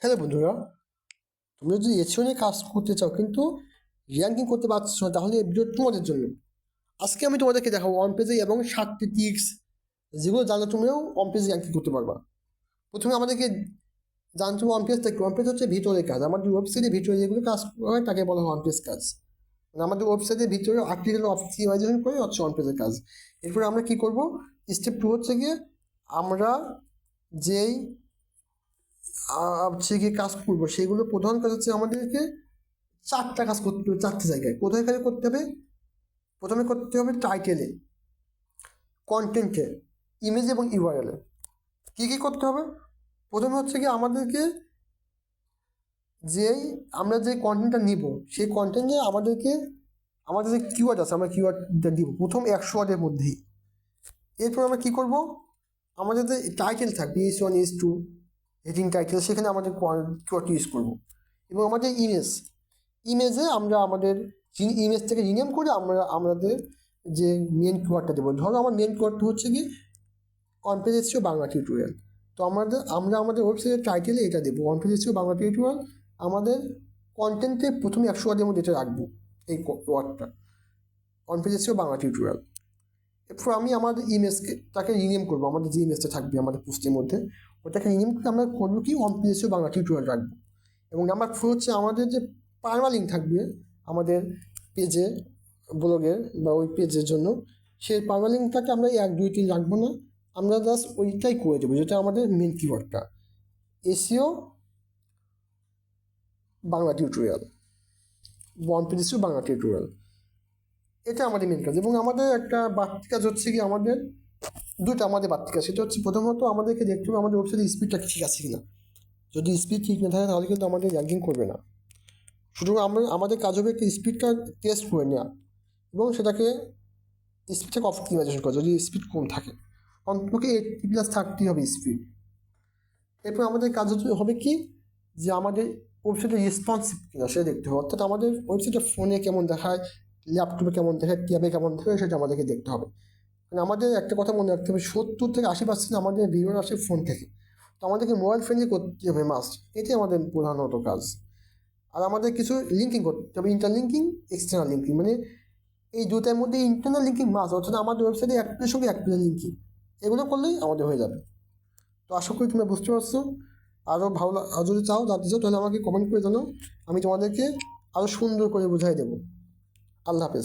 Hello বন্ধুরা, তোমরা যদি এসিও নিয়ে কাজ করতে চাও কিন্তু র্যাঙ্কিং করতে পারছো না, তাহলে এই ভিডিও তোমাদের জন্য। আজকে আমি তোমাদেরকে দেখাবো ওয়ান পেজে এবং 7টি টিক্স, যেগুলো জানলে তুমিও ওয়ান পেজে র্যাঙ্কিং করতে পারবা। প্রথমে আমাদেরকে জানতে হবে ওয়ান পেজ থেকে। ওয়ান পেজ হচ্ছে ভিতরের কাজ। আমাদের ওয়েবসাইটের ভিতরে যেগুলো কাজ করা হয় তাকে বলা হয় ওয়ান পেজ কাজ। মানে আমাদের ওয়েবসাইটের ভিতরে আর্টিকেল অপটিমাইজেশন করে হচ্ছে ওয়ান পেজের কাজ। এরপরে আমরা কি করব, স্টেপ 2 হচ্ছে গিয়ে আমরা যেই হচ্ছে গিয়ে কাজ করবো, সেগুলো প্রধান কাজ হচ্ছে আমাদেরকে 4টা কাজ করতে হবে। 4টে জায়গায় কোথায় কাজ করতে হবে? প্রথমে করতে হবে টাইটেলে, কন্টেন্টে, ইমেজ এবং ইউআরএলে। কী কী করতে হবে? প্রথমে হচ্ছে কি আমাদেরকে যেই আমরা যে কন্টেন্টটা নিব, সেই কন্টেন্টে আমাদের যে কিওয়ার্ড আছে, আমরা কিওয়ার্ডটা দিব প্রথম 100 ওয়ার্ডের মধ্যেই। এরপর আমরা কী করব, আমাদের যে টাইটেল থাকবে S1 S2 হেডিং টাইটেল, সেখানে আমাদের কিওয়ার্ড ইউজ করব। এবং আমাদের ইমেজে আমরা আমাদের ইমেজ থেকে রিনেম করে আমাদের যে মেন কিওয়ার্ডটা দেবো। ধরো আমার মেন কিওয়ার্ডটা হচ্ছে কি one page SEO Bangla tutorial. তো আমরা আমাদের ওয়েবসাইটের টাইটেলে এটা দেবো, one page SEO Bangla tutorial. আমাদের কন্টেন্টে প্রথমে 100 ওয়ার্ডের মধ্যে এটা রাখবো, এই ওয়ার্ডটা one page SEO Bangla tutorial. এরপর আমি আমাদের তাকে রিনেম করবো। আমাদের যে ইমেজটা থাকবে আমাদের পোস্টের মধ্যে, ওটাকে রিনেম করে আমরা করবো কি one page SEO Bangla tutorial রাখবো। এবং নাম্বার 4 হচ্ছে আমাদের যে পারমালিঙ্ক থাকবে আমাদের পেজে, ব্লগের বা ওই পেজের জন্য, সেই পারমালিঙ্কটাকে আমরা 1 2 3 রাখবো না। আমরা জাস্ট ওইটাই করে দেবো যেটা আমাদের মেন কিওয়ার্ডটা, SEO Bangla tutorial, one page SEO Bangla tutorial. এটা আমাদের মেন কাজ। এবং আমাদের একটা বাড়তি কাজ হচ্ছে কি আমাদের আমাদের বাড়তি কাজ। সেটা হচ্ছে প্রথমত আমাদেরকে দেখতে হবে আমাদের ওয়েবসাইটের স্পিডটা ঠিক আছে কিনা। যদি স্পিড ঠিক না থাকে তাহলে কিন্তু আমাদের র্যাঙ্কিং করবে না। শুধু আমাদের কাজ হবে একটা স্পিডটা টেস্ট করে নেওয়া এবং সেটাকে স্পিডটাকে অপটিমাইজেশন করা যদি স্পিড কম থাকে। অন্তত 80+30 হবে স্পিড। এরপর আমাদের কাজ হবে কি, যে আমাদের ওয়েবসাইটে রেসপন্সিভ কিনা সেটা দেখতে হবে। অর্থাৎ আমাদের ওয়েবসাইটে ফোনে কেমন দেখায়, ল্যাপটপে কেমন দেখায়, ট্যাবে কেমন দেখায়, সেটা আমাদেরকে দেখতে হবে। মানে আমাদের একটা কথা মনে রাখতে হবে, 70 থেকে 80% আমাদের ভিউয়ার আসে ফোন থেকে। তো আমাদেরকে মোবাইল ফ্রেন্ডলি করতে হবে মাস্ট। এটাই আমাদের প্রধানত কাজ। আর আমাদের কিছু লিঙ্কিং করতে হবে, ইন্টারলিঙ্কিং, এক্সটার্নাল লিঙ্কিং। মানে এই দুটার মধ্যে ইন্টারনাল লিঙ্কিং মাস্ট, অর্থাৎ আমাদের ওয়েবসাইটে এক পেজের সঙ্গে এক পেজের লিঙ্কিং, এগুলো করলেই আমাদের হয়ে যাবে। তো আশা করি তোমরা বুঝতে পারছো। আরও ভালো যদি জানতে চাও তাহলে আমাকে কমেন্ট করে জানাও, আমি তোমাদেরকে আরও সুন্দর করে বুঝাই দেবো। আল্লাহ হাফেজ।